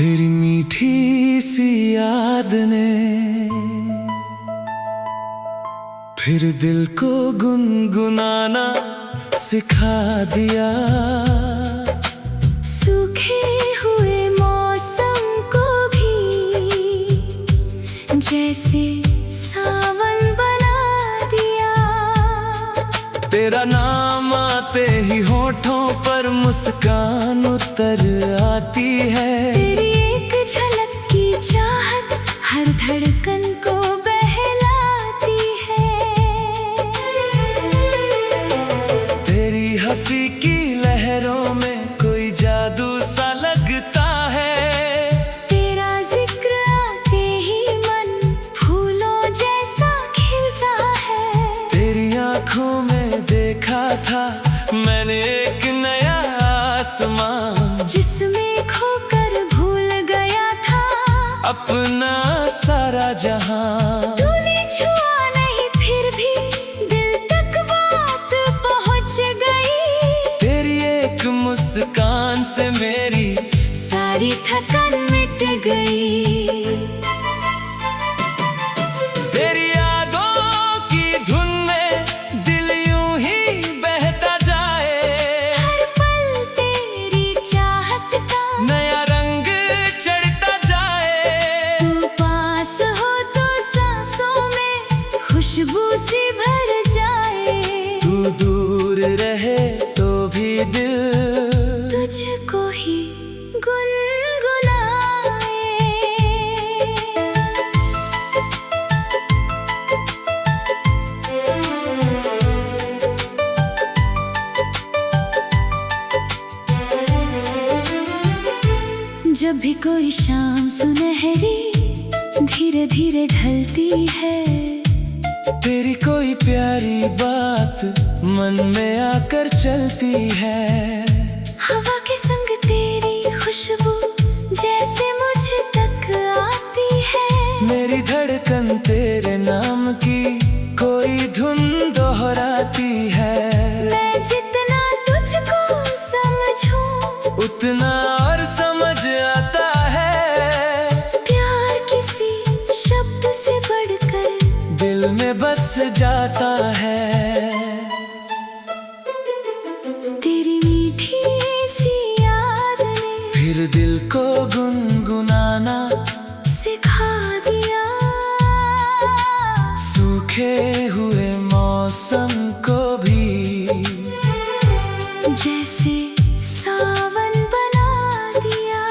तेरी मीठी सी याद ने फिर दिल को गुनगुनाना सिखा दिया। सूखे हुए मौसम को भी जैसे सावन बना दिया। तेरा नाम आते ही होठों पर मुस्कान उतर आती है। तेरी एक झलक की चाहत हर धड़कन को बहलाती है। तेरी हंसी की लहरों में कोई जादू सा लगता है। तेरा जिक्र आते ही मन फूलों जैसा खिलता है। तेरी आंखों में देखा था मैंने एक नया आसमां, जिसमें खोकर भूल गया था अपना सारा जहां। तूने छुआ नहीं फिर भी दिल तक बात पहुंच गई। तेरी एक मुस्कान से मेरी सारी थकान मिट गई। तेरी यादों की धुन में दिल यूं ही बहता जाए। हर पल तेरी चाहत का नया रंग चढ़ता जाए। तू पास हो तो सांसों में खुशबू सी भर जाए। तू दूर रहे तो भी दिल तुझको ही गुनगुनाए। जब भी कोई शाम सुनहरी धीरे धीरे ढलती है। तेरी कोई प्यारी बात मन में आकर चलती है। हवा के संग तेरी खुशबू जैसे मुझ तक आती है। मेरी धड़कन तेरे नाम की कोई धुन दोहराती है। मैं जितना तुझको समझूं उतना और समझ आता है। प्यार किसी शब्द से बढ़कर दिल में बस जाता है। तेरी मीठी सी याद ने फिर दिल को गुनगुनाना सिखा दिया। सूखे हुए मौसम को भी जैसे सावन बना दिया।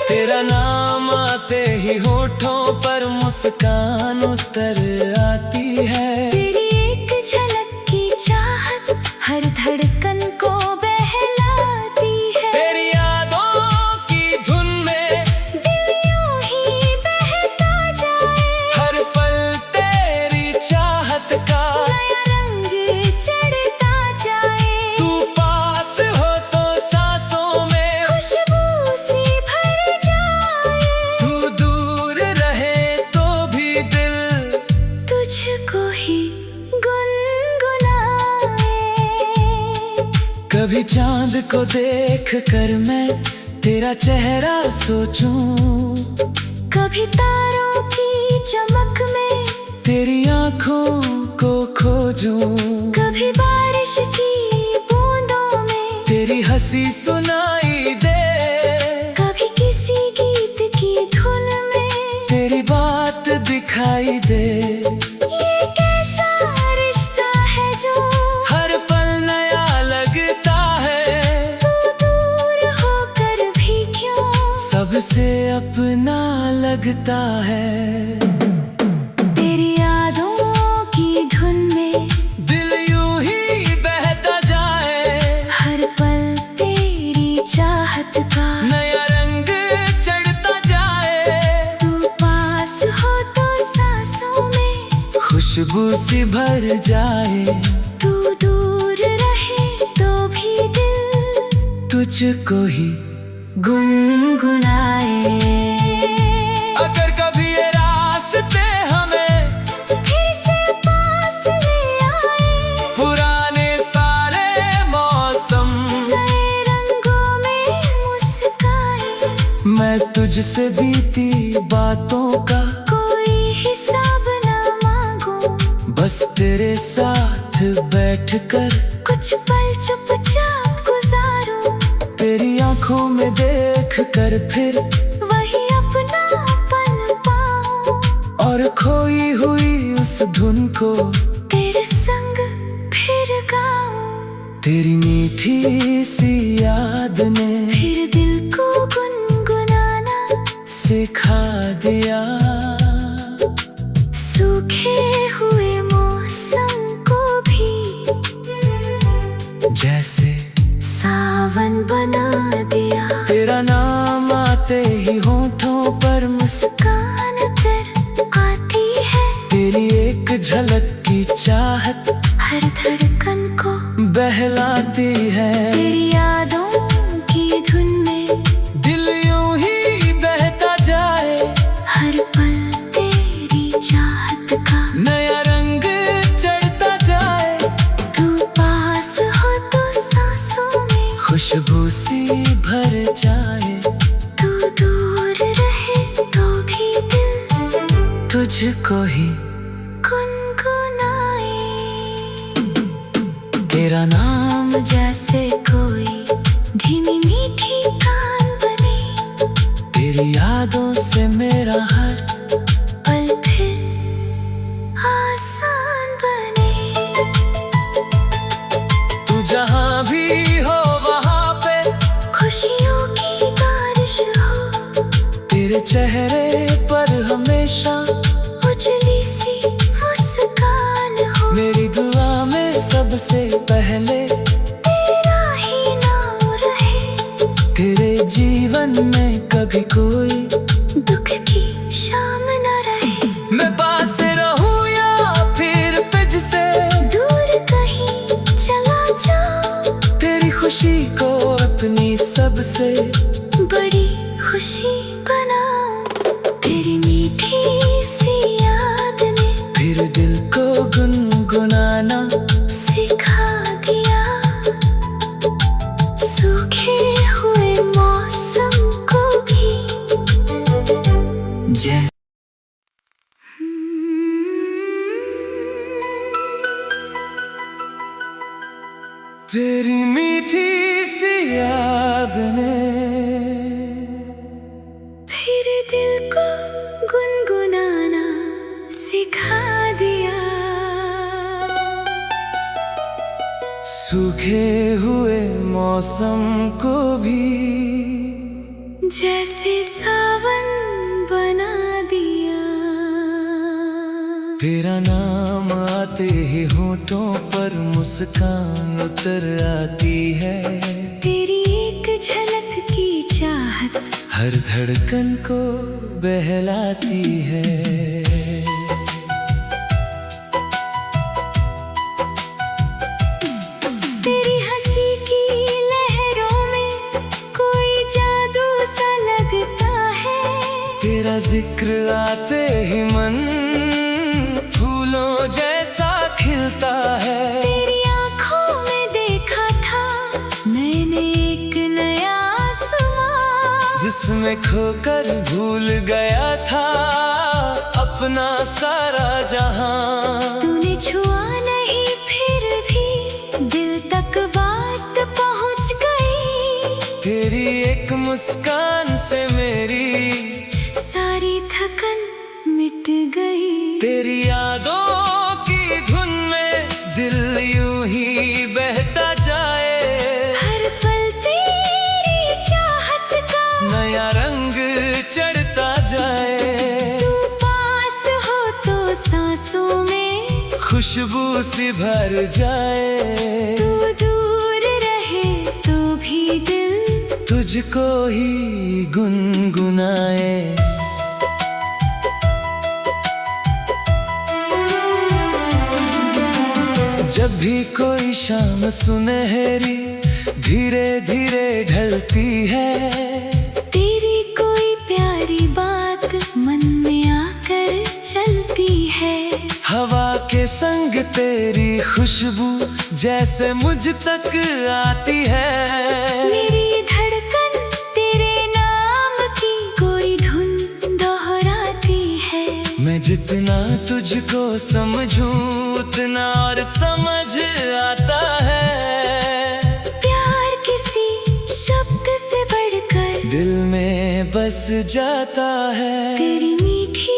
तेरा नाम आते ही होठों पर मुस्कान उतर आती है। तेरी एक झलक की चाहत हर धड़कन को बहलाती है। तेरी यादों की धुन में दिल यूं ही बहता जाए। हर पल तेरी चाहत का नया रंग चढ़ता जाए। तू पास हो तो सांसों में खुशबू सी भर जाए। तू दूर रहे तो भी दिल तुझको ही गुनगुनाए। कभी चांद को देख कर मैं तेरा चेहरा सोचूं। कभी तारों की चमक में तेरी आंखों को खोजूं। कभी बारिश की बूंदों में तेरी हंसी सुनाई दे। कभी किसी गीत की धुन में तेरी बात दिखाई दे। ये कैसा रिश्ता है जो हर पल नया लगता है। तू दूर होकर भी क्यों सबसे अपना लगता है। तेरी यादों की धुन में दिल यूं ही बहता जाए। हर पल तेरी चाहत का नया रंग चढ़ता जाए। तू पास हो तो सांसों में खुशबू सी भर जाए। तू दूर रहे तो भी दिल तुझको ही गुनगुनाए। अगर कभी ये रास्ते हमें फिर से पास ले आए। पुराने सारे मौसम नए रंगों में मुस्काए। बीती बातों का कोई हिसाब ना मांगू, बस तेरे साथ बैठकर कुछ पल चुपचाप गुजारूं। तेरी आंखों में देख कर फिर वही अपनापन पाऊं, और खोई हुई उस धुन को तेरे संग फिर गाऊं। तेरी मीठी सी याद ने फिर दिल को गुनगुनाना सिखा दिया। सूखे हुए मौसम को भी जैसे सावन बना दिया। तेरा नाम आते ही होठों पर मुस्कान तर आती है, तेरी एक झलक की चाहत हर धड़कन को बहलाती है। तेरी यादों की धुन में दिल यूं ही बहता जाए, हर पल तेरी चाहत का नया रंग चढ़ता जाए। तू पास हो तो सांसों में खुशबू सी भर जाए, तू दूर रहे तो भी दिल तुझको ही गुनगुनाए। तेरा नाम जैसे कोई धीमी मीठी तान बने, तेरी यादों से मेरा हर पल फिर आसान बने। तू जहाँ भी हो वहाँ पे खुशियों की बारिश हो, तेरे चेहरे पर हमेशा उजली सी मुस्कान हो। मेरी दुआ में सबसे पहले तेरा ही नाम रहे, तेरे जीवन में कभी कोई दुख की शाम न रहे। मैं पास रहूं या फिर तुझ से दूर कहीं चला जाऊं, तेरी खुशी को अपनी सबसे बड़ी खुशी बनाऊं। तेरी मीठी सी याद ने फिर दिल को गुनगुनाना सिखा दिया। सूखे हुए मौसम को भी जैसे तेरी मीठी सी याद ने फिर दिल को गुनगुनाना सिखा दिया। सूखे हुए मौसम को भी जैसे सावन बना दिया। तेरा नाम आते ही होठों पर मुस्कान उतर आती है। तेरी एक झलक की चाहत हर धड़कन को बहलाती है। तेरी हंसी की लहरों में कोई जादू सा लगता है। तेरा जिक्र आते ही मन फूलों जैसा खिलता है। तेरी आंखों में देखा था मैंने एक नया आसमां, जिसमें खोकर भूल गया था अपना सारा जहां। तूने छुआ नहीं फिर भी दिल तक बात पहुंच गई। तेरी एक मुस्कान से मेरी सारी थकन मिट गई। तेरी यादों की धुन में दिल यूं ही बहता जाए। हर पल तेरी चाहत का नया रंग चढ़ता जाए। तू पास हो तो सांसों में खुशबू सी भर जाए। तू दूर रहे तो भी दिल तुझको ही गुनगुनाए। जब भी कोई शाम सुनहरी धीरे धीरे ढलती है। तेरी कोई प्यारी बात मन में आकर चलती है। हवा के संग तेरी खुशबू जैसे मुझ तक आती है। मेरी धड़कन तेरे नाम की कोई धुन जितना तुझको समझूं उतना और समझ आता है। प्यार किसी शब्द से बढ़कर दिल में बस जाता है। तेरी मीठी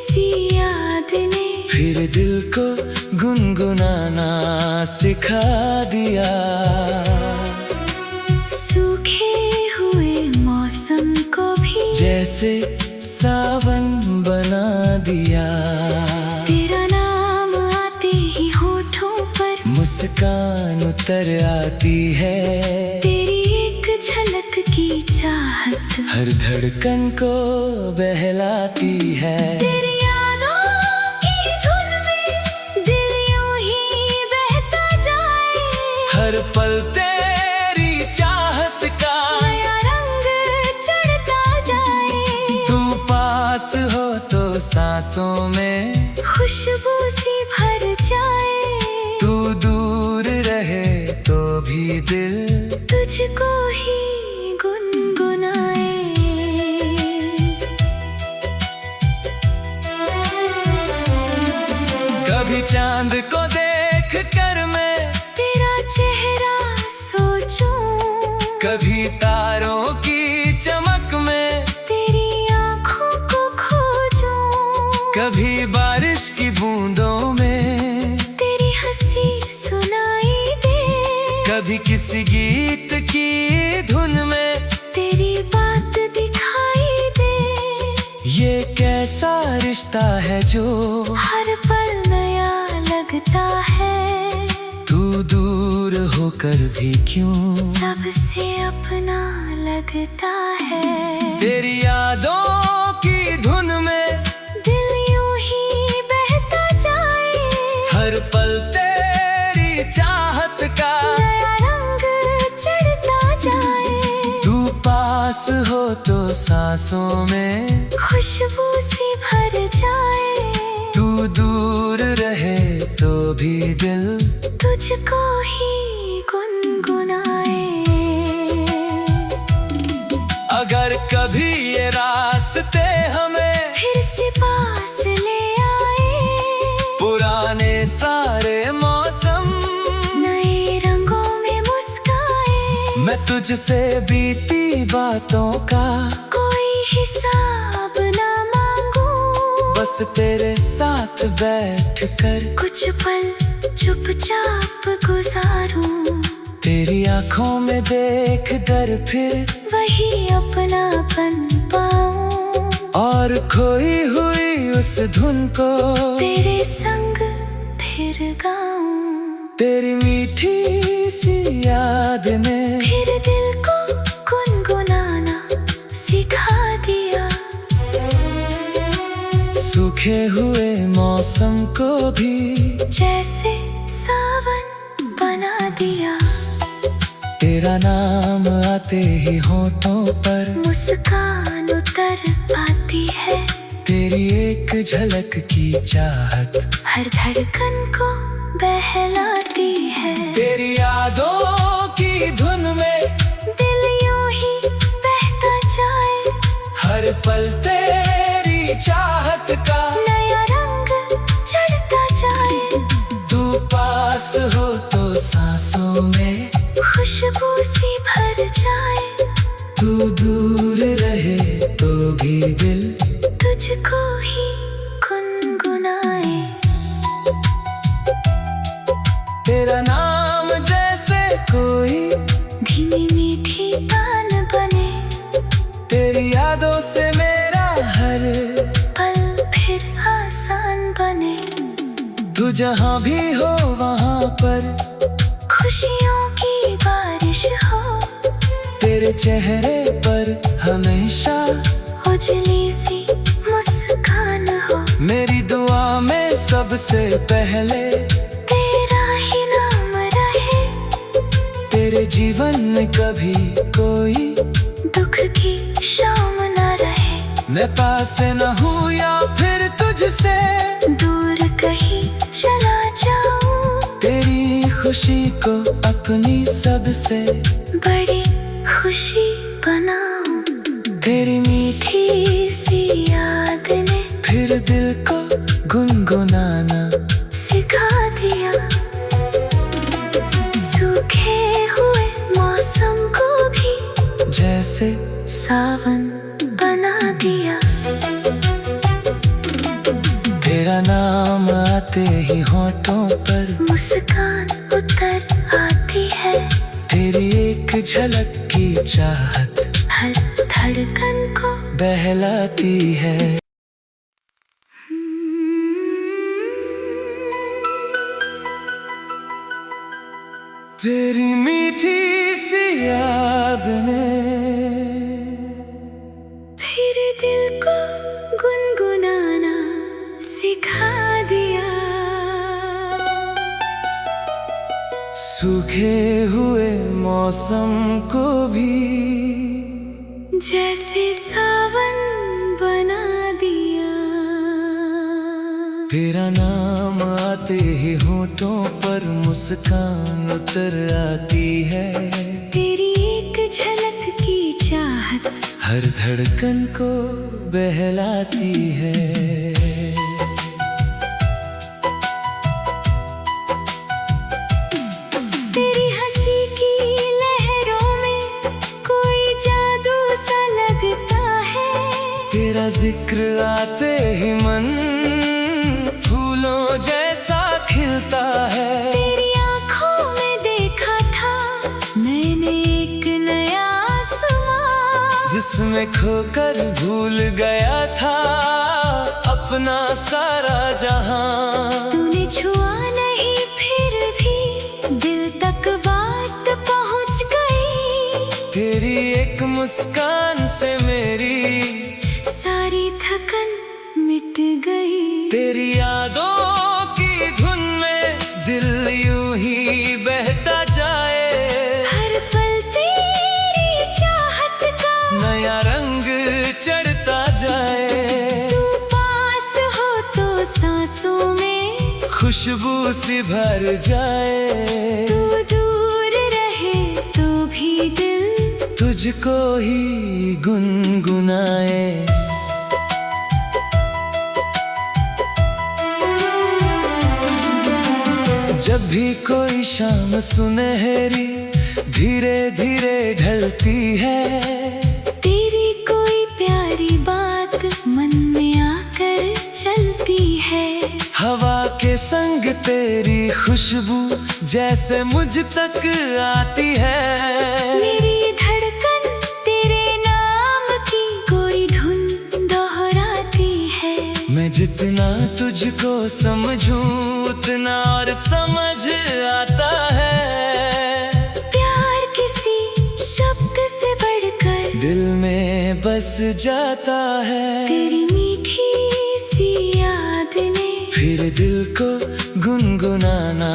सी याद ने फिर दिल को गुनगुनाना सिखा दिया। सूखे हुए मौसम को भी जैसे सावन बना दिया। तेरा नाम आते ही होठों पर मुस्कान उतर आती है। तेरी एक झलक की चाहत हर धड़कन को बहलाती है। तेरी यादों की धुन में दिल यूं ही बहता जाए। हर पल तेरी चाहत का नया रंग चढ़ता जाए। तू पास हो तो सांसों में खुशबू सी भर जाए। तू दूर रहे तो भी दिल तुझको ही गुनगुनाए। कभी चांद को देख कर मैं तेरा चेहरा सोचूं। कभी तारों की चमक में तेरी आँखों को खोजूं। कभी बारिश की बूंदों में तेरी हंसी सुनाई दे। कभी किसी गीत की धुन में तेरी बात दिखाई दे। ये कैसा रिश्ता है जो हर पल नया लगता है। तू दूर होकर भी क्यों सबसे अपना लगता है। तेरी यादों की धुन में दिल यूं ही बहता जाए। हर पल तेरी चाहत का नया रंग चढ़ता जाए। तू पास हो तो सांसों में खुशबू सी भर जाए। तू दूर रहे तो भी दिल तुझको ही गुनगुनाए। अगर कभी ये रास्ते हमें फिर से पास ले आए। पुराने सारे मौसम नए रंगों में मुस्काए। मैं तुझसे बीती बातों का कोई हिसाब ना मांगू। बस तेरे साथ बैठकर कुछ पल चुपचाप गुजारूं। तेरी आंखों में देख कर फिर वही अपनापन पाऊं। और खोई हुई उस धुन को तेरे संग फिर गाऊं। तेरी मीठी सी याद ने फिर दिल को गुनगुनाना सिखा दिया। सूखे हुए मौसम को भी जैसे सावन बना दिया। तेरा नाम आते ही होठों पर मुस्कान उतर आती है। तेरी एक झलक की चाहत हर धड़कन को बहलाती है। तेरी यादों की धुन में दिल यूं ही बहता जाए। हर पल तेरी चाहत का नया रंग चढ़ता जाए। तू पास हो तो सांसों में खुशबू सी भर जाए। तू दूर रहे तो भी दिल तुझको ही गुनगुनाए। तेरा नाम जैसे कोई धीमी मीठी तान बने। तेरी यादों से मेरा हर पल फिर आसान बने। तू जहाँ भी हो वहाँ पर खुशियों की बारिश हो। तेरे चेहरे पर हमेशा उजली सी मुस्कान हो। मेरी दुआ में सबसे पहले तेरा ही नाम रहे। तेरे जीवन में कभी कोई दुख की शाम न रहे। मैं पास न हूँ या फिर तुझसे दूर कहीं चला जाऊं। तेरी खुशी को अपनी सबसे बड़ी खुशी बनाऊं। तेरी मीठी सी याद ने फिर दिल को गुनगुनाना सिखा दिया। सूखे हुए मौसम को भी जैसे सावन बना दिया। तेरा नाम आते ही होठों पर मुस्कान उतर आती है। तेरी एक झलक की चाहत हर धड़कन को बहलाती है। तेरी मीठी सी याद ने फिर दिल को गुनगुनाना सिखा दिया। सूखे हुए मौसम को भी जैसे सावन बना दिया। तेरा नाम आते ही होठों पर मुस्कान उतर आती है। तेरी एक झलक की चाहत हर धड़कन को बहलाती है। तेरी हंसी की लहरों में कोई जादू सा लगता है। तेरा जिक्र आते ही मन फूलों जैसा खिलता है। तेरी आँखों में देखा था मैंने एक नया आसमां, जिसमें खोकर भूल गया था अपना सारा जहां। तूने छुआ नहीं फिर भी दिल तक बात पहुंच गई। तेरी एक मुस्कान से मेरी सारी थकन मिट गई। तेरी यादों की धुन में दिल यूं ही बहता जाए। हर पल तेरी चाहत का नया रंग चढ़ता जाए। तू पास हो तो सांसों में खुशबू सी भर जाए। तू दूर रहे तो भी दिल तुझको ही गुनगुनाए। जब भी कोई शाम सुनहरी धीरे धीरे ढलती है। तेरी कोई प्यारी बात मन में आकर चलती है। हवा के संग तेरी खुशबू जैसे मुझ तक आती है। मेरी धड़कन तेरे नाम की कोई धुन दोहराती है। मैं जितना तुझको समझूं उतना और समझ आता है। प्यार किसी शब्द से बढ़कर दिल में बस जाता है। तेरी मीठी सी याद ने फिर दिल को गुनगुनाना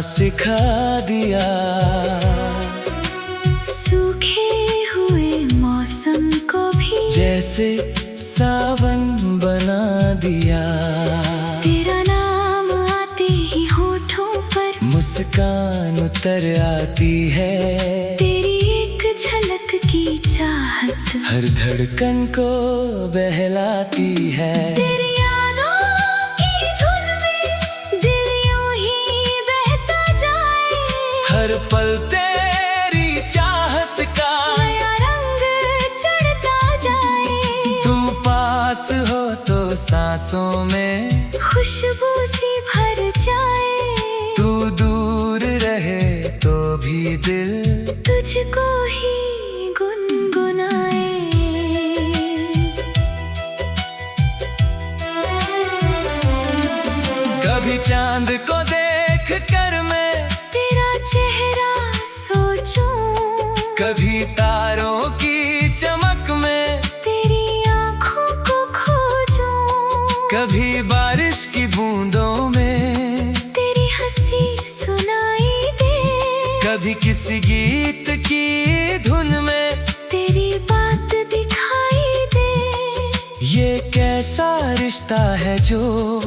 सिखा दिया। सूखे हुए मौसम को भी जैसे सावन बना दिया। तेरा नाम आते ही होठों पर मुस्कान उतर आती है। तेरी एक झलक की चाहत हर धड़कन को बहलाती है। तेरी यादों की धुन में दिल यूं ही बहता जाए। हर पल तेरी चाहत का नया रंग चढ़ता जाए। तू पास हो तो सांसों में खुशबू सी भर जाए। तू दूर रहे तो भी दिल तुझको ही गुनगुनाए। कभी चांद को देख कर मैं तेरा चेहरा सोचूं। कभी तारों की चमक में तेरी आँखों को खोजूं। कभी बारिश की बूंदों में तेरी हंसी सुनाई दे। कभी किसी गीत की धुन में तेरी बात दिखाई दे। ये कैसा रिश्ता है जो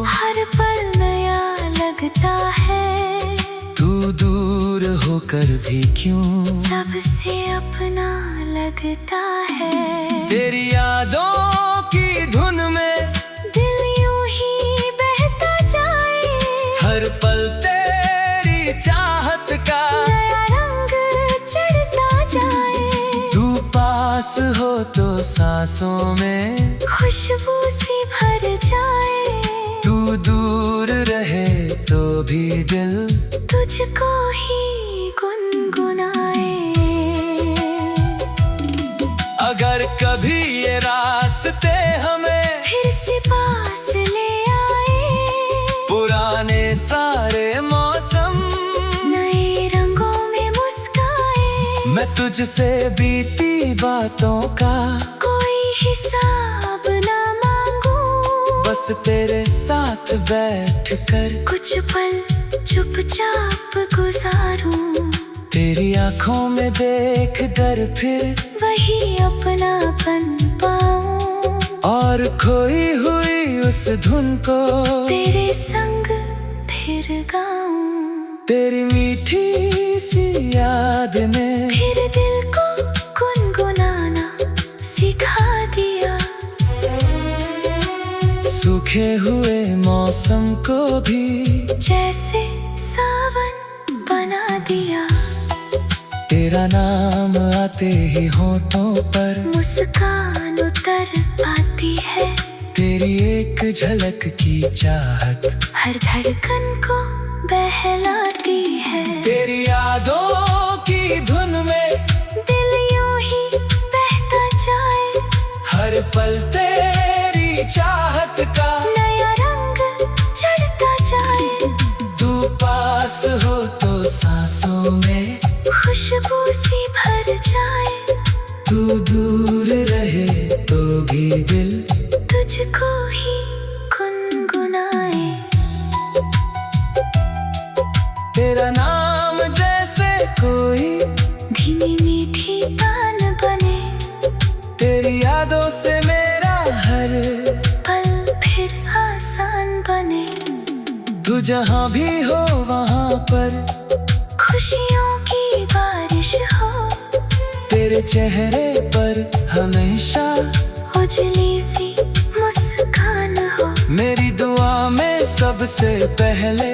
हर पल नया लगता है। तू दूर होकर भी क्यों सबसे अपना लगता है। तेरी यादों की धुन में दिल यूं ही बहता जा पल तेरी चाहत का नया रंग चढ़ता जाए। तू पास हो तो सांसों में खुशबू सी भर जाए। तू दूर रहे तो भी दिल तुझको ही गुनगुनाए। अगर कभी ये रास्ते हमें फिर से पास ले आए। पुराने सारे मौसम नए रंगों में मुस्काए। मैं तुझसे बीती बातों का कोई हिसाब ना मांगू। बस तेरे साथ बैठ कर कुछ पल चुपचाप गुजारूं। तेरी आंखों में देख कर फिर वही अपनापन पाऊं। और खोई हुई उस धुन को तेरे संग फिर गाऊं। तेरी मीठी सी याद ने फिर दिल को गुनगुनाना सिखा दिया। सूखे हुए मौसम को भी जैसे सावन बना दिया। तेरा नाम आते ही होठों पर मुस्कान उतर आती है। तेरी एक झलक की चाहत हर धड़कन को बहलाती है। तेरी यादों की धुन में दिल यूं ही बहता जाए। हर पल तेरी चाहत का नया रंग चढ़ता जाए। तू पास हो तो सांसों में खुशबू सी भर जाए। तू दूर रहे तो भी दिल तुझको ही गुनगुनाए। तेरा नाम जैसे कोई धीमी मीठी तान बने। तेरी यादों से मेरा हर पल फिर आसान बने। तू जहाँ भी हो वहाँ पर खुशियों की बारिश हो। तेरे चेहरे पर हमेशा उजली सी मुस्कान हो। मेरी दुआ में सबसे पहले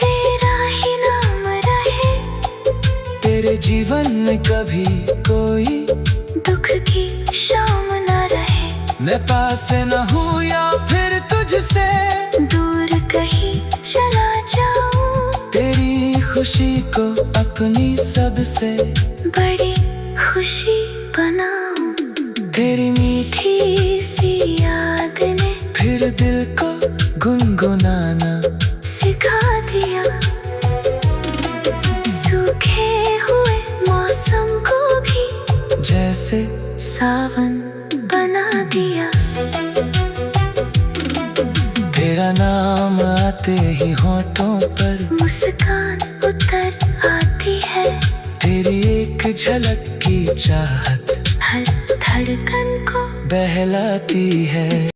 तेरा ही नाम रहे। तेरे जीवन में कभी कोई दुख की शाम न रहे। मैं पास न हूँ या फिर तुझसे दूर कहीं चला जाऊं। तेरी खुशी को अपनी सबसे बड़ी खुशी बनाऊं। तेरी मीठी सी याद ने फिर दिल को गुनगुनाना सिखा दिया। सूखे हुए मौसम को भी जैसे सावन बना दिया। तेरा नाम आते ही होठों पर मुस्कान उतर आती है। तेरी एक झलक की चाहत हर धड़कन को बहलाती है।